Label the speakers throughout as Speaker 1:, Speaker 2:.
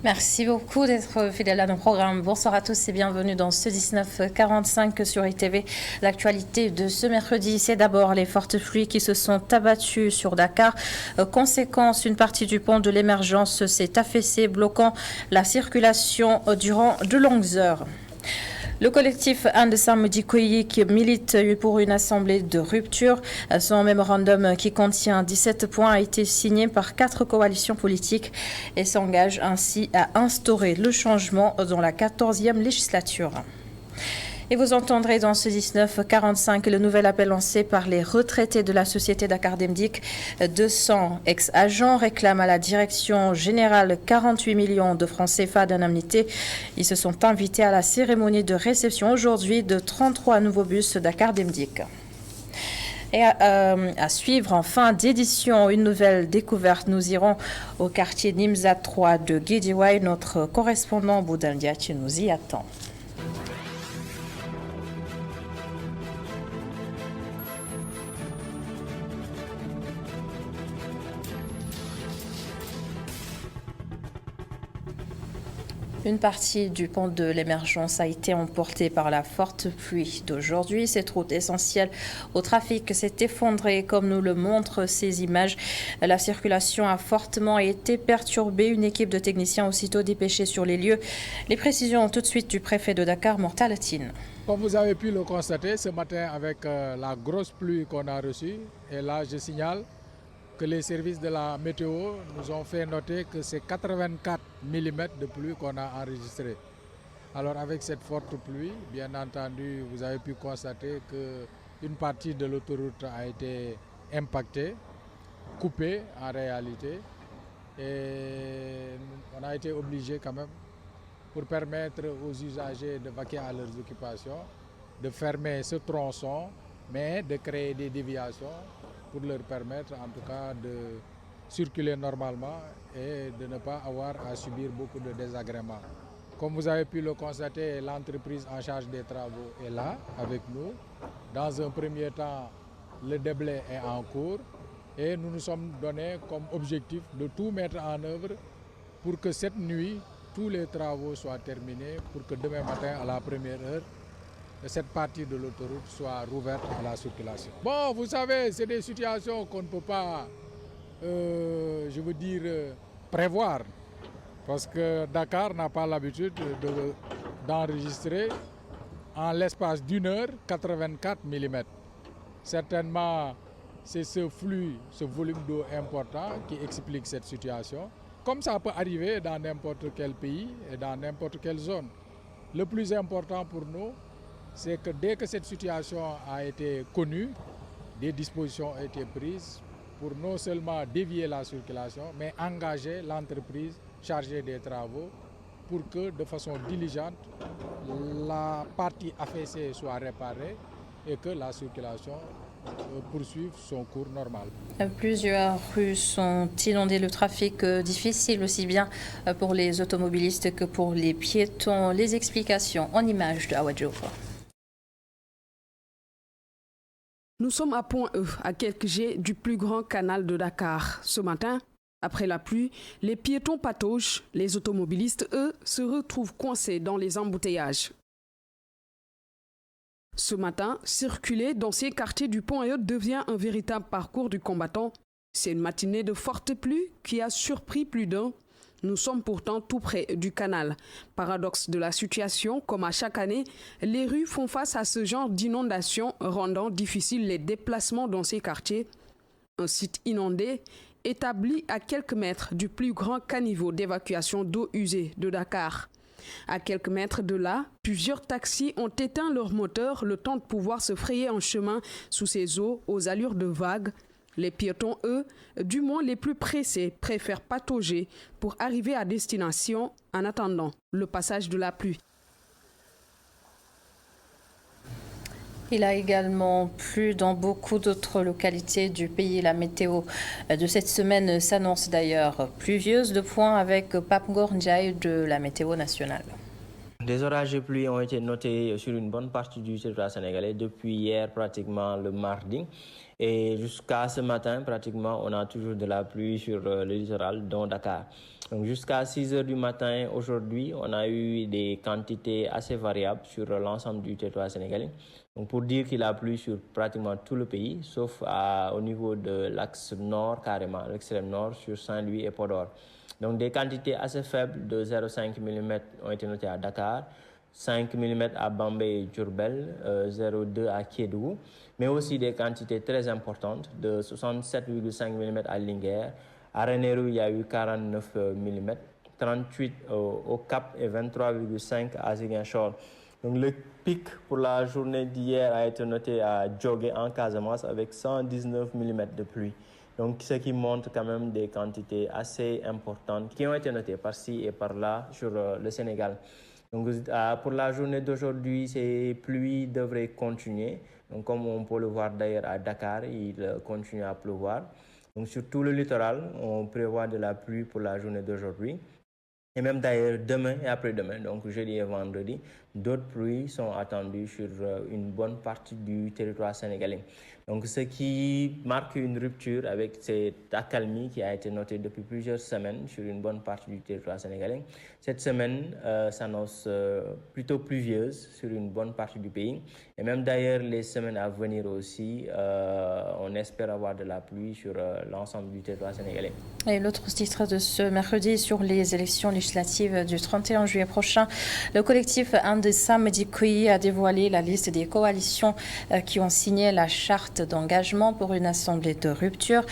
Speaker 1: Merci beaucoup d'être fidèle à nos programmes. Bonsoir à tous et bienvenue dans ce 19h45 sur ITV. L'actualité de ce mercredi, c'est d'abord les fortes pluies qui se sont abattues sur Dakar. Conséquence, une partie du pont de l'Émergence s'est affaissée, bloquant la circulation durant de longues heures. Le collectif Andesam Dikoyi qui milite pour une assemblée de rupture. Son mémorandum qui contient 17 points a été signé par 4 coalitions politiques et s'engage ainsi à instaurer le changement dans la 14e législature. Et vous entendrez dans ce 19h45 le nouvel appel lancé par les retraités de la société Dakar Demdik. 200 ex-agents réclament à la direction générale 48 millions de francs CFA d'indemnité. Ils se sont invités à la cérémonie de réception aujourd'hui de 33 nouveaux bus Dakar Demdik. Et à suivre en fin d'édition, une nouvelle découverte. Nous irons au quartier Nimza 3 de Guédiouaï. Notre correspondant Boudin Diachi nous y attend. Une partie du pont de l'Émergence a été emportée par la forte pluie d'aujourd'hui. Cette route essentielle au trafic s'est effondrée, comme nous le montrent ces images. La circulation a fortement été perturbée. Une équipe de techniciens aussitôt dépêchée sur les lieux. Les précisions tout de suite du préfet de Dakar, Mortalatine.
Speaker 2: Comme vous avez pu le constater ce matin avec la grosse pluie qu'on a reçue, et là je signale que les services de la météo nous ont fait noter que c'est 84 mm de pluie qu'on a enregistré. Alors avec cette forte pluie, bien entendu, vous avez pu constater qu'une partie de l'autoroute a été impactée, coupée en réalité. Et on a été obligé quand même, pour permettre aux usagers de vaquer à leurs occupations, de fermer ce tronçon, mais de créer des déviations pour leur permettre en tout cas de circuler normalement et de ne pas avoir à subir beaucoup de désagréments. Comme vous avez pu le constater, l'entreprise en charge des travaux est là avec nous. Dans un premier temps, le déblai est en cours et nous nous sommes donnés comme objectif de tout mettre en œuvre pour que cette nuit, tous les travaux soient terminés, pour que demain matin, à la première heure, cette partie de l'autoroute soit rouverte à la circulation. Bon, vous savez, c'est des situations qu'on ne peut pas, prévoir. Parce que Dakar n'a pas l'habitude d'enregistrer en l'espace d'une heure 84 mm. Certainement, c'est ce flux, ce volume d'eau important qui explique cette situation. Comme ça peut arriver dans n'importe quel pays et dans n'importe quelle zone. Le plus important pour nous, c'est que dès que cette situation a été connue, des dispositions ont été prises pour non seulement dévier la circulation, mais engager l'entreprise chargée des travaux pour que de façon diligente, la partie affaissée soit réparée et que la circulation poursuive son cours normal.
Speaker 1: Plusieurs rues sont inondées, le trafic difficile aussi bien pour les automobilistes que pour les piétons. Les explications en images de Awadjo.
Speaker 3: Nous sommes à Pont E, à quelques jets du plus grand canal de Dakar. Ce matin, après la pluie, les piétons pataugent. Les automobilistes, eux, se retrouvent coincés dans les embouteillages. Ce matin, circuler dans ces quartiers du Pont E devient un véritable parcours du combattant. C'est une matinée de forte pluie qui a surpris plus d'un. Nous sommes pourtant tout près du canal. Paradoxe de la situation, comme à chaque année, les rues font face à ce genre d'inondation, rendant difficiles les déplacements dans ces quartiers. Un site inondé, établi à quelques mètres du plus grand caniveau d'évacuation d'eau usée de Dakar. À quelques mètres de là, plusieurs taxis ont éteint leur moteur le temps de pouvoir se frayer un chemin sous ces eaux aux allures de vagues. Les piétons, eux, du moins les plus pressés, préfèrent patauger pour arriver à destination en attendant le passage de la pluie.
Speaker 1: Il a également plu dans beaucoup d'autres localités du pays. La météo de cette semaine s'annonce d'ailleurs pluvieuse. De point avec Pape Ngor Ndiaye de la météo nationale.
Speaker 4: Des orages de pluie ont été notés sur une bonne partie du territoire sénégalais depuis hier, pratiquement le mardi. Et jusqu'à ce matin, pratiquement, on a toujours de la pluie sur le littoral, dont Dakar. Donc jusqu'à 6 heures du matin, aujourd'hui, on a eu des quantités assez variables sur l'ensemble du territoire sénégalais. Donc pour dire qu'il a plu sur pratiquement tout le pays, sauf au niveau de l'axe nord, carrément, l'extrême nord, sur Saint-Louis et Podor. Donc des quantités assez faibles de 0,5 mm ont été notées à Dakar, 5 mm à Bambey et Diourbel, 0,2 à Kédougou, mais aussi des quantités très importantes de 67,5 mm à Linguère. À Ranérou, il y a eu 49 mm, 38 au Cap et 23,5 à Ziguinchor. Donc le pic pour la journée d'hier a été noté à Djogé en Casamance avec 119 mm de pluie. Donc ce qui montre quand même des quantités assez importantes qui ont été notées par-ci et par-là sur le Sénégal. Donc pour la journée d'aujourd'hui, ces pluies devraient continuer. Donc comme on peut le voir d'ailleurs à Dakar, il continue à pleuvoir. Donc sur tout le littoral, on prévoit de la pluie pour la journée d'aujourd'hui. Et même d'ailleurs demain et après-demain, donc jeudi et vendredi, d'autres pluies sont attendues sur une bonne partie du territoire sénégalais. Donc ce qui marque une rupture avec cette accalmie qui a été notée depuis plusieurs semaines sur une bonne partie du territoire sénégalais. Cette semaine s'annonce plutôt pluvieuse sur une bonne partie du pays. Et même d'ailleurs les semaines à venir aussi, on espère avoir de la pluie sur l'ensemble du territoire sénégalais.
Speaker 1: Et l'autre titre de ce mercredi sur les élections législatives du 31 juillet prochain, le collectif Andesam Dikoyi a dévoilé la liste des coalitions qui ont signé la charte d'engagement pour une assemblée de rupture.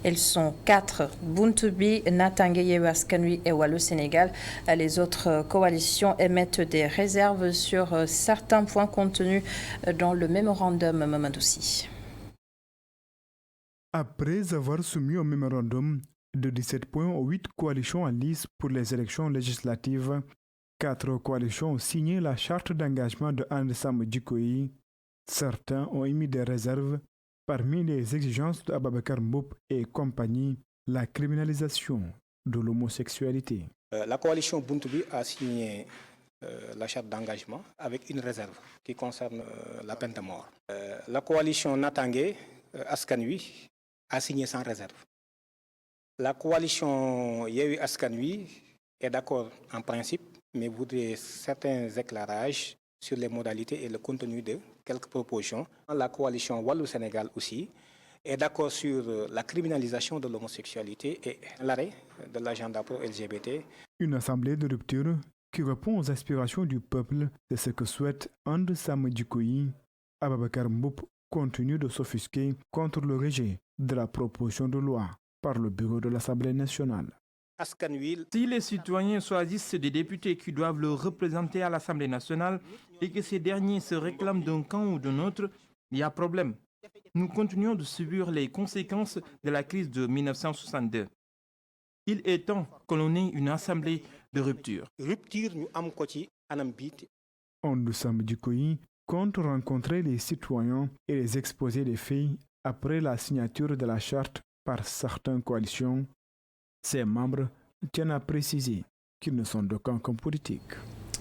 Speaker 1: Elles sont 4, Buntubi, Natangué Yewwi Askan Wi et Wallu Sénégal. Les autres coalitions émettent des réserves sur certains points contenus dans le mémorandum Mamadou-Sy.
Speaker 5: Après avoir soumis au mémorandum de 17 points aux 8 coalitions en lice pour les élections législatives, 4 coalitions ont signé la charte d'engagement de Andesam Dikoyi. Certains ont émis des réserves. Parmi les exigences de Ababakar Mboup et compagnie, la criminalisation de l'homosexualité.
Speaker 6: La coalition Buntubi a signé la charte d'engagement avec une réserve qui concerne la peine de mort. La coalition Natangué Askan Wi a signé sans réserve. La coalition Yewwi Askan Wi est d'accord en principe, mais voudrait certains éclairages sur les modalités et le contenu de quelques propositions. La coalition Wallu Sénégal aussi est d'accord sur la criminalisation de l'homosexualité et l'arrêt de l'agenda pro-LGBT.
Speaker 5: Une assemblée de rupture qui répond aux aspirations du peuple, c'est ce que souhaite Andesam Dikoyi. Ababakar Mboup continue de s'offusquer contre le rejet de la proposition de loi par le bureau de l'Assemblée nationale.
Speaker 7: Si les citoyens choisissent des députés qui doivent le représenter à l'Assemblée nationale et que ces derniers se réclament d'un camp ou d'un autre, il y a problème. Nous continuons de subir les conséquences de la crise de 1962. Il est temps que l'on ait une assemblée de rupture.
Speaker 5: Andesam Dikoyi compte rencontrer les citoyens et les exposer des faits après la signature de la charte par certaines coalitions. Ses membres tiennent à préciser qu'ils ne sont d'aucun camp politique.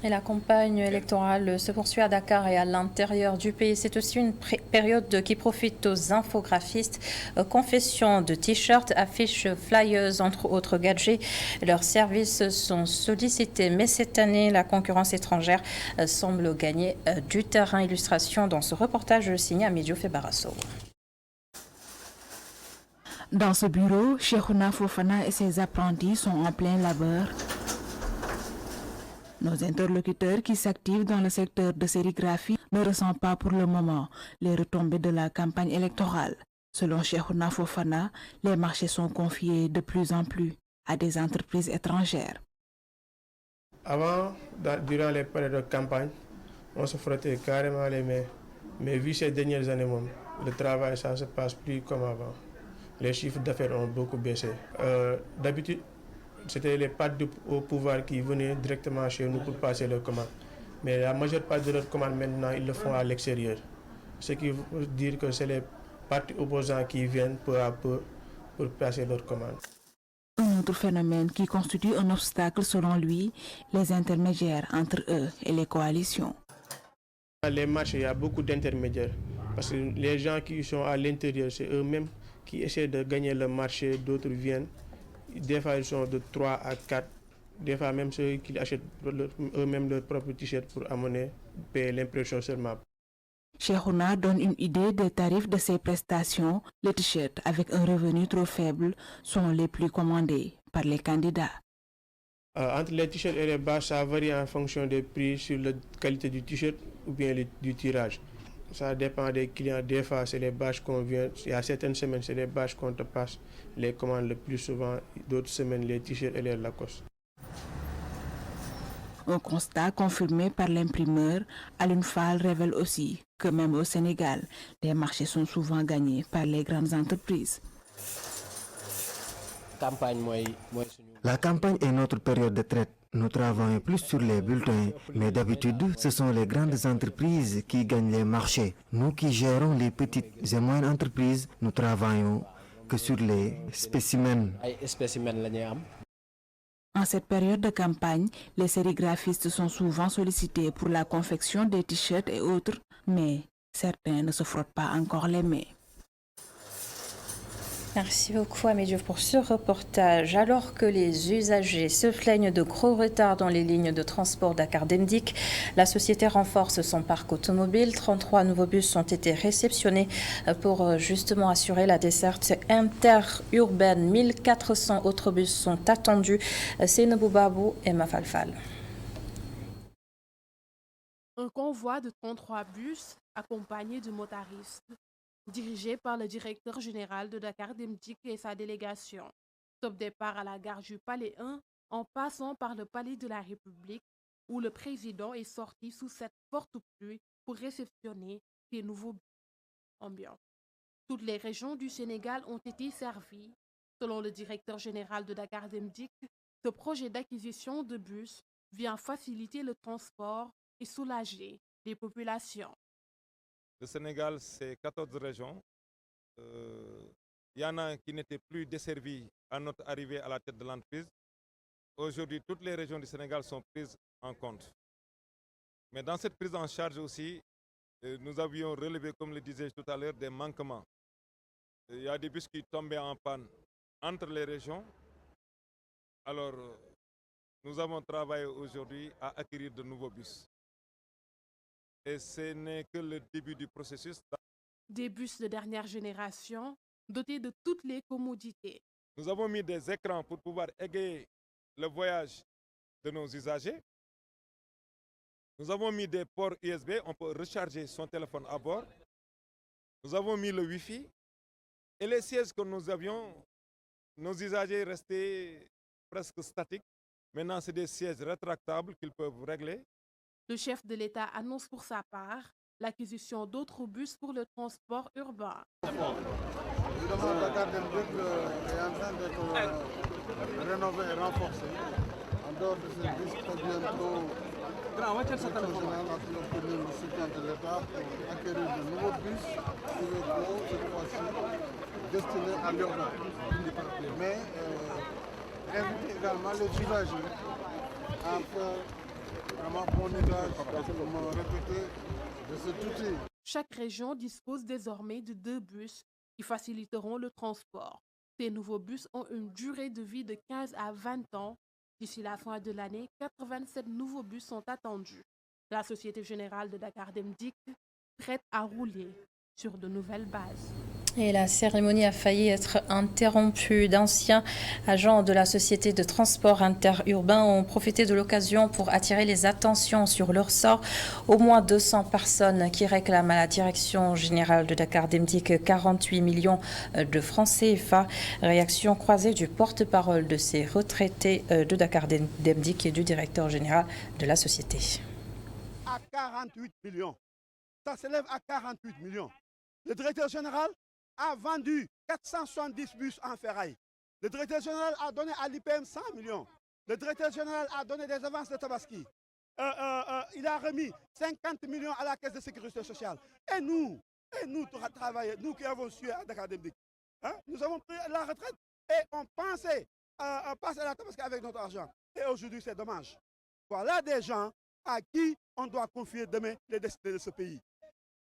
Speaker 1: Et la campagne électorale se poursuit à Dakar et à l'intérieur du pays. C'est aussi une période qui profite aux infographistes. Confession de t-shirts, affiches, flyers, entre autres gadgets. Leurs services sont sollicités. Mais cette année, la concurrence étrangère semble gagner du terrain. Illustration dans ce reportage signé Amidio Febarasso.
Speaker 8: Dans ce bureau, Cheikhouna Fofana et ses apprentis sont en plein labeur. Nos interlocuteurs qui s'activent dans le secteur de sérigraphie ne ressentent pas pour le moment les retombées de la campagne électorale. Selon Cheikhouna Fofana, les marchés sont confiés de plus en plus à des entreprises étrangères.
Speaker 9: Avant, durant les périodes de campagne, on se frottait carrément les mains. Mais vu ces dernières années, le travail, ça ne se passe plus comme avant. Les chiffres d'affaires ont beaucoup baissé. D'habitude, c'était les partis au pouvoir qui venaient directement chez nous pour passer leurs commandes. Mais la majeure partie de leurs commandes maintenant, ils le font à l'extérieur. Ce qui veut dire que c'est les partis opposants qui viennent peu à peu pour passer leurs commandes.
Speaker 8: Un Un autre phénomène qui constitue un obstacle selon lui, les intermédiaires entre eux et les coalitions.
Speaker 9: Les marchés, il y a beaucoup d'intermédiaires. Parce que les gens qui sont à l'intérieur, c'est eux-mêmes qui essaient de gagner le marché, d'autres viennent. Des fois, ils sont de 3 à 4. Des fois, même ceux qui achètent eux-mêmes leur propre t-shirt pour amener, payer l'impression seulement.
Speaker 8: Cheikhouna donne une idée des tarifs de ces prestations. Les t-shirts avec un revenu trop faible sont les plus commandés par les candidats.
Speaker 9: Entre les t-shirts et les bâches, ça varie en fonction des prix sur la qualité du t-shirt ou bien du tirage. Ça dépend des clients. Des fois, c'est les bâches qu'on vient. Il y a certaines semaines, c'est les bâches qu'on te passe les commandes le plus souvent. D'autres semaines, les t-shirts et les Lacoste.
Speaker 8: Un constat confirmé par l'imprimeur Alioune Fall révèle aussi que même au Sénégal, les marchés sont souvent gagnés par les grandes entreprises.
Speaker 10: La campagne est notre période de traite. Nous travaillons plus sur les bulletins, mais d'habitude, ce sont les grandes entreprises qui gagnent les marchés. Nous qui gérons les petites et moyennes entreprises, nous travaillons que sur les spécimens.
Speaker 8: En cette période de campagne, les sérigraphistes sont souvent sollicités pour la confection des t-shirts et autres, mais certains ne se frottent pas encore les mains.
Speaker 1: Merci beaucoup Amédio pour ce reportage. Alors que les usagers se plaignent de gros retards dans les lignes de transport Dakar-Demdik, la société renforce son parc automobile. 33 nouveaux bus ont été réceptionnés pour justement assurer la desserte interurbaine. 1400 autres bus sont attendus. Seynabou Babou et Mafalfal.
Speaker 11: Un convoi de 33 bus accompagné de motaristes, dirigé par le directeur général de Dakar-Demdik et sa délégation. Top départ à la gare du Palais 1, en passant par le Palais de la République, où le président est sorti sous cette forte pluie pour réceptionner des nouveaux ambiants. Toutes les régions du Sénégal ont été servies. Selon le directeur général de Dakar-Demdik, ce projet d'acquisition de bus vient faciliter le transport et soulager les populations.
Speaker 12: Le Sénégal, c'est 14 régions. Il y en a qui n'étaient plus desservies à notre arrivée à la tête de l'entreprise. Aujourd'hui, toutes les régions du Sénégal sont prises en compte. Mais dans cette prise en charge aussi, nous avions relevé, comme le disais tout à l'heure, des manquements. Il y a des bus qui tombaient en panne entre les régions. Alors, nous avons travaillé aujourd'hui à acquérir de nouveaux bus. Et ce n'est que le début du processus.
Speaker 11: Des bus de dernière génération, dotés de toutes les commodités.
Speaker 12: Nous avons mis des écrans pour pouvoir égayer le voyage de nos usagers. Nous avons mis des ports USB, on peut recharger son téléphone à bord. Nous avons mis le Wi-Fi. Et les sièges que nous avions, nos usagers restaient presque statiques. Maintenant, c'est des sièges rétractables qu'ils peuvent régler.
Speaker 11: Le chef de l'État annonce pour sa part l'acquisition d'autres bus pour le transport urbain.
Speaker 13: Évidemment, Dakar-Demdik est en train d'être rénové et renforcé. En dehors de ces bus qui bientôt général a obtenu le soutien de l'État pour acquérir de nouveaux bus qui vont cette fois-ci destinés à l'urbain. Mais inviter également les usagers à faire vraiment bon usage, comme répété, de cet outil.
Speaker 11: Chaque région dispose désormais de 2 bus qui faciliteront le transport. Ces nouveaux bus ont une durée de vie de 15 à 20 ans. D'ici la fin de l'année, 87 nouveaux bus sont attendus. La Société Générale de Dakar-Demdik prête à rouler sur de nouvelles bases.
Speaker 1: Et la cérémonie a failli être interrompue. D'anciens agents de la société de transport interurbain ont profité de l'occasion pour attirer les attentions sur leur sort. Au moins 200 personnes qui réclament à la direction générale de Dakar-Demdik 48 millions de francs CFA. Réaction croisée du porte-parole de ces retraités de Dakar-Demdik et du directeur général de la société.
Speaker 14: À 48 millions. Ça s'élève à 48 millions. Le directeur général a vendu 470 bus en ferraille. Le directeur général a donné à l'IPM 100 millions. Le directeur général a donné des avances de Tabaski. Il a remis 50 millions à la caisse de sécurité sociale. Et nous travailleurs, nous qui avons suivi à Dakar-Demdik, nous avons pris la retraite et on pensait passer la Tabaski avec notre argent. Et aujourd'hui, c'est dommage. Voilà des gens à qui on doit confier demain les destinées de ce pays.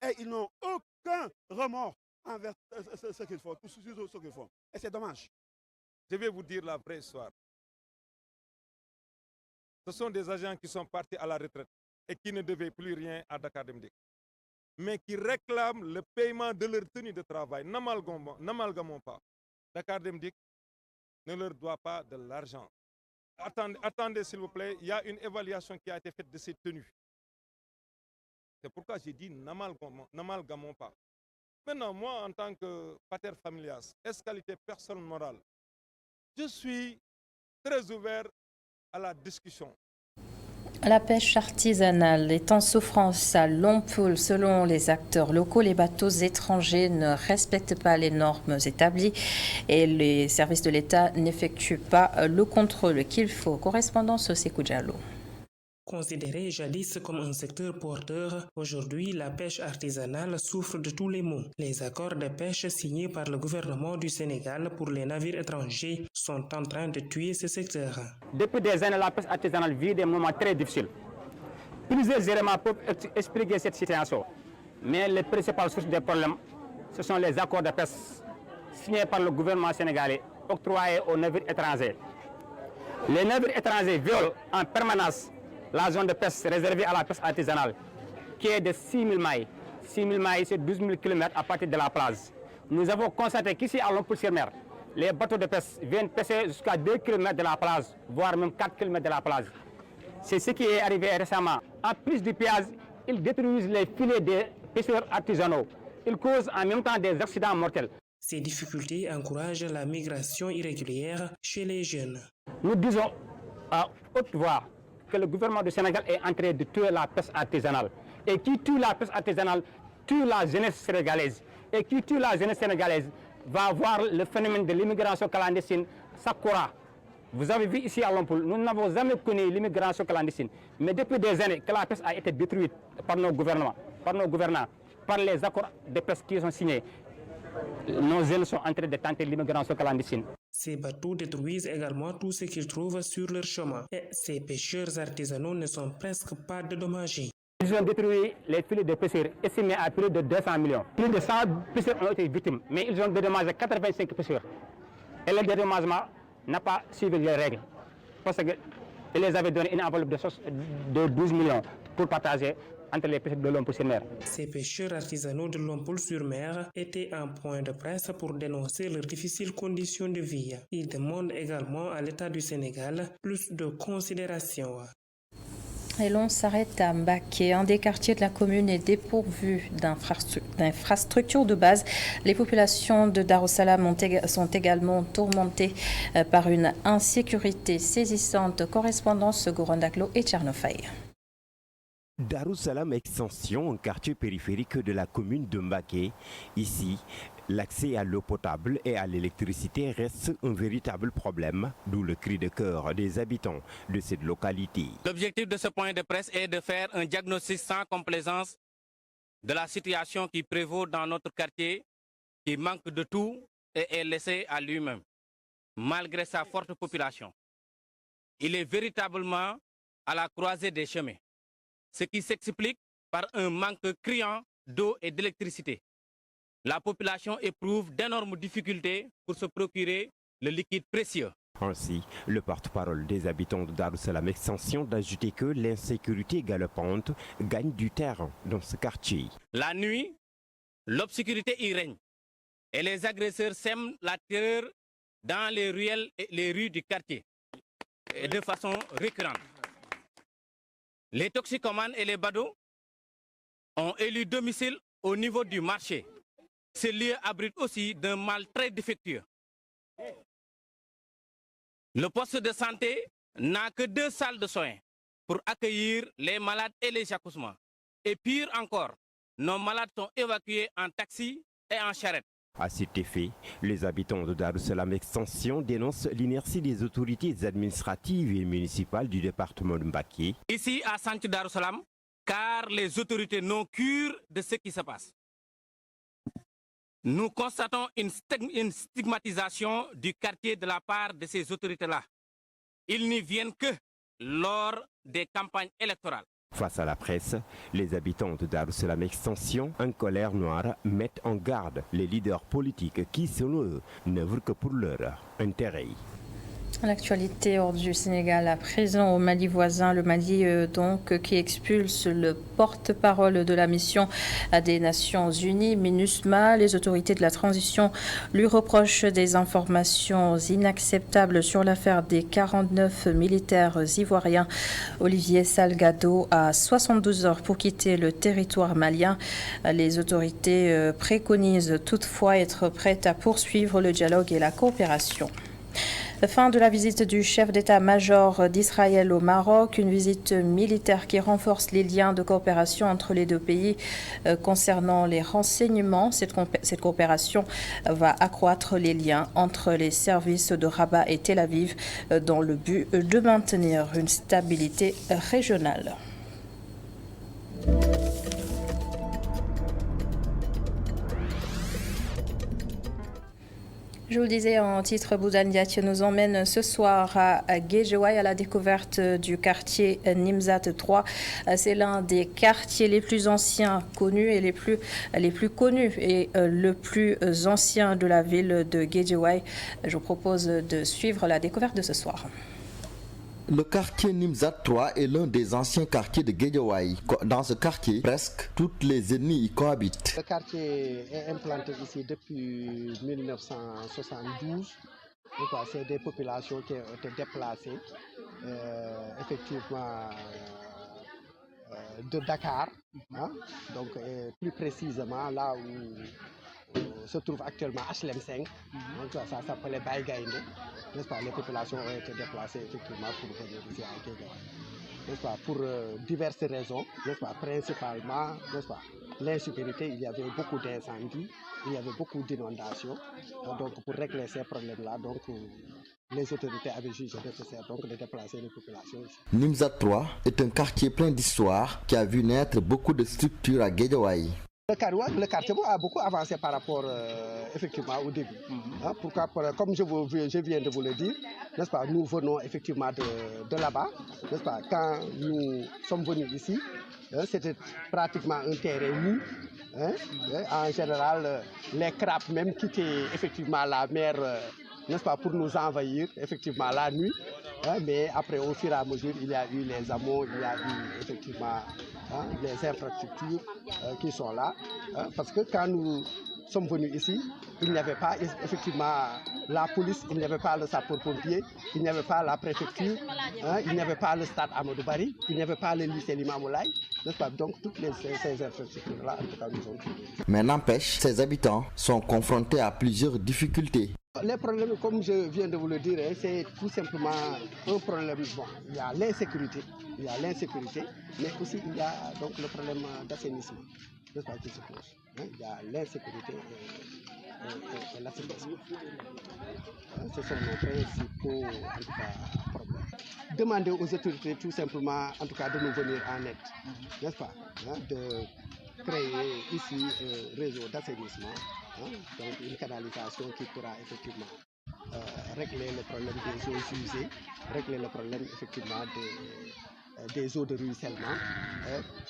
Speaker 14: Et ils n'ont aucun remords envers ce qu'ils font, tout ce qu'ils font. Et c'est dommage.
Speaker 12: Je vais vous dire la vraie histoire. Ce sont des agents qui sont partis à la retraite et qui ne devaient plus rien à Dakar Dem Dikk, mais qui réclament le paiement de leur tenue de travail. N'amalgamons pas. Dakar Dem Dikk ne leur doit pas de l'argent. Attendez s'il vous plaît, il y a une évaluation qui a été faite de ces tenues. C'est pourquoi j'ai dit n'amalgamons pas. Maintenant, moi, en tant que pater familias, qualité personne morale, je suis très ouvert à la discussion.
Speaker 1: La pêche artisanale est en souffrance à Lompoul. Selon les acteurs locaux, les bateaux étrangers ne respectent pas les normes établies et les services de l'État n'effectuent pas le contrôle qu'il faut. Correspondance au Sékou Diallo.
Speaker 15: Considérée jadis comme un secteur porteur, aujourd'hui la pêche artisanale souffre de tous les maux. Les accords de pêche signés par le gouvernement du Sénégal pour les navires étrangers sont en train de tuer ce secteur.
Speaker 16: Depuis des années, la pêche artisanale vit des moments très difficiles. Plusieurs éléments peuvent expliquer cette situation, mais les principales sources des problèmes, ce sont les accords de pêche signés par le gouvernement sénégalais, octroyés aux navires étrangers. Les navires étrangers violent en permanence la zone de pêche réservée à la pêche artisanale, qui est de 6 000 mailles. 6 000 mailles, c'est 12 000 km à partir de la plage. Nous avons constaté qu'ici à Lompoul-sur-Mer, les bateaux de pêche viennent pêcher jusqu'à 2 km de la plage, voire même 4 km de la plage. C'est ce qui est arrivé récemment. En plus du pillage, ils détruisent les filets des pêcheurs artisanaux. Ils causent en même temps des accidents mortels.
Speaker 15: Ces difficultés encouragent la migration irrégulière chez les jeunes.
Speaker 16: Nous disons à haute voix que le gouvernement du Sénégal est en train de tuer la pêche artisanale. Et qui tue la pêche artisanale tue la jeunesse sénégalaise. Et qui tue la jeunesse sénégalaise va voir le phénomène de l'immigration clandestine s'accroître. Vous avez vu ici à Lompoul, nous n'avons jamais connu l'immigration clandestine. Mais depuis des années que la pêche a été détruite par nos gouvernements, par les accords de pêche qui sont signés, nos jeunes sont en train de tenter l'immigration clandestine.
Speaker 15: Ces bateaux détruisent également tout ce qu'ils trouvent sur leur chemin. Et ces pêcheurs artisanaux ne sont presque pas dédommagés.
Speaker 16: Ils ont détruit les filets de pêcheurs estimés à plus de 200 millions. Plus de 100 pêcheurs ont été victimes, mais ils ont dédommagé 85 pêcheurs. Et le dédommagement n'a pas suivi les règles. Parce qu'ils les avaient donné une enveloppe de 12 millions pour partager entre les pêcheurs de Lompoul-sur-Mer.
Speaker 15: Ces pêcheurs artisanaux de Lompoul-sur-Mer étaient en point de presse pour dénoncer leurs difficiles conditions de vie. Ils demandent également à l'État du Sénégal plus de considération.
Speaker 1: Et l'on s'arrête à Mbacké. Un des quartiers de la commune est dépourvu d'infrastructures de base. Les populations de Darussalam sont également tourmentées par une insécurité saisissante. Correspondance Gorandaglo et Tchernofaï.
Speaker 17: Darussalam Extension, un quartier périphérique de la commune de Mbacké. Ici, l'accès à l'eau potable et à l'électricité reste un véritable problème, d'où le cri de cœur des habitants de cette localité.
Speaker 18: L'objectif de ce point de presse est de faire un diagnostic sans complaisance de la situation qui prévaut dans notre quartier, qui manque de tout et est laissé à lui-même, malgré sa forte population. Il est véritablement à la croisée des chemins, ce qui s'explique par un manque criant d'eau et d'électricité. La population éprouve d'énormes difficultés pour se procurer le liquide précieux.
Speaker 17: Ainsi, le porte-parole des habitants de Darussalam Extension d'ajouter que l'insécurité galopante gagne du terrain dans ce quartier.
Speaker 18: La nuit, l'obscurité y règne et les agresseurs sèment la terreur dans les ruelles et les rues du quartier et de façon récurrente. Les toxicomanes et les badauds ont élu domicile au niveau du marché. Ce lieu abrite aussi d'un mal très défectueux. Le poste de santé n'a que 2 salles de soins pour accueillir les malades et les accouchements. Et pire encore, nos malades sont évacués en taxi et en charrette.
Speaker 17: À cet effet, les habitants de Darussalam Extension dénoncent l'inertie des autorités administratives et municipales du département de Mbacké.
Speaker 18: Ici à Santhi Darussalam, car les autorités n'ont cure de ce qui se passe. nous constatons une stigmatisation du quartier de la part de ces autorités-là. Ils n'y viennent que lors des campagnes électorales.
Speaker 17: Face à la presse, les habitants de Darussalam Extension, en colère noire, mettent en garde les leaders politiques qui, selon eux, n'œuvrent que pour leur intérêt.
Speaker 1: L'actualité hors du Sénégal à présent au Mali voisin, le Mali qui expulse le porte-parole de la mission des Nations Unies, MINUSMA. Les autorités de la transition lui reprochent des informations inacceptables sur l'affaire des 49 militaires ivoiriens. Olivier Salgado a 72 heures pour quitter le territoire malien. Les autorités préconisent toutefois être prêtes à poursuivre le dialogue et la coopération. Fin de la visite du chef d'état-major d'Israël au Maroc, une visite militaire qui renforce les liens de coopération entre les deux pays concernant les renseignements. Cette coopération va accroître les liens entre les services de Rabat et Tel Aviv dans le but de maintenir une stabilité régionale. Je vous le disais en titre, Boudane Diaty nous emmène ce soir à Guédiawaye à la découverte du quartier Nimzat 3. C'est l'un des quartiers les plus anciens connus et les plus connus et le plus ancien de la ville de Guédiawaye. Je vous propose de suivre la découverte de ce soir.
Speaker 19: Le quartier Nimzat 3 est l'un des anciens quartiers de Guédiawaye. Dans ce quartier, presque toutes les ethnies y cohabitent.
Speaker 20: Le quartier est implanté ici depuis 1972. C'est des populations qui ont été déplacées effectivement de Dakar, donc plus précisément là où se trouve actuellement HLM 5, donc ça s'appelait Baïgaïne, n'est-ce pas? Les populations ont été déplacées effectivement pour venir ici à Guédiawaye, n'est-ce pas? Pour diverses raisons, n'est-ce pas? Principalement, n'est-ce pas? L'insécurité, il y avait beaucoup d'incendies, il y avait beaucoup d'inondations, donc pour régler ces problèmes-là, donc les autorités avaient jugé nécessaire donc de déplacer les populations ici.
Speaker 19: Nimzat 3 est un quartier plein d'histoire qui a vu naître beaucoup de structures à Guédiawaye.
Speaker 20: Le quartier a beaucoup avancé par rapport effectivement au début. Pourquoi? Comme je viens de vous le dire, n'est-ce pas? Nous venons effectivement de là-bas, n'est-ce pas? Quand nous sommes venus ici, c'était pratiquement un terrain nu. En général, les crabes même quittaient effectivement la mer, n'est-ce pas, pour nous envahir effectivement la nuit. Mais après, au fur et à mesure, il y a eu les amont, il y a eu effectivement les infrastructures qui sont là. Parce que quand nous sommes venus ici, il n'y avait pas effectivement la police, il n'y avait pas le sapeur-pompier, il n'y avait pas la préfecture, il n'y avait pas le stade Amadou Barry, il n'y avait pas le lycée Limamoulaye, n'est-ce pas? Donc toutes ces infrastructures-là, en tout cas, nous ont trouvées.
Speaker 19: Mais n'empêche, ces habitants sont confrontés à plusieurs difficultés.
Speaker 20: Les problèmes, comme je viens de vous le dire, c'est tout simplement un problème. Bon, il y a l'insécurité, mais aussi il y a donc le problème d'assainissement, n'est-ce pas, qui se pose. Il y a l'insécurité et l'assainissement. Ce sont nos principaux en tout cas, problèmes. Demander aux autorités tout simplement, en tout cas, de nous venir en aide, n'est-ce pas, de créer ici un réseau d'assainissement. Donc une canalisation qui pourra effectivement régler le problème des eaux usées, régler le problème effectivement des eaux de ruissellement.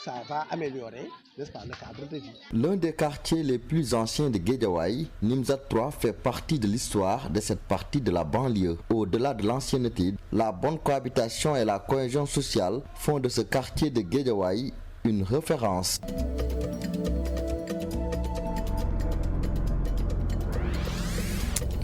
Speaker 20: Ça va améliorer, n'est-ce pas, le cadre de vie.
Speaker 19: L'un des quartiers les plus anciens de Guédiawaye, Nimzat 3 fait partie de l'histoire de cette partie de la banlieue. Au-delà de l'ancienneté, la bonne cohabitation et la cohésion sociale font de ce quartier de Guédiawaye une référence.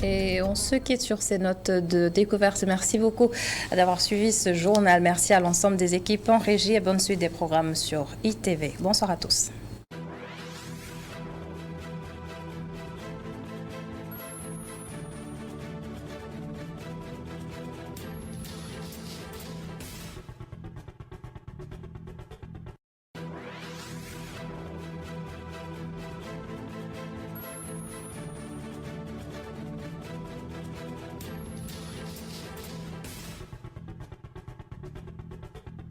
Speaker 1: Et on se quitte sur ces notes de découverte. Merci beaucoup d'avoir suivi ce journal. Merci à l'ensemble des équipes en régie et bonne suite des programmes sur ITV. Bonsoir à tous.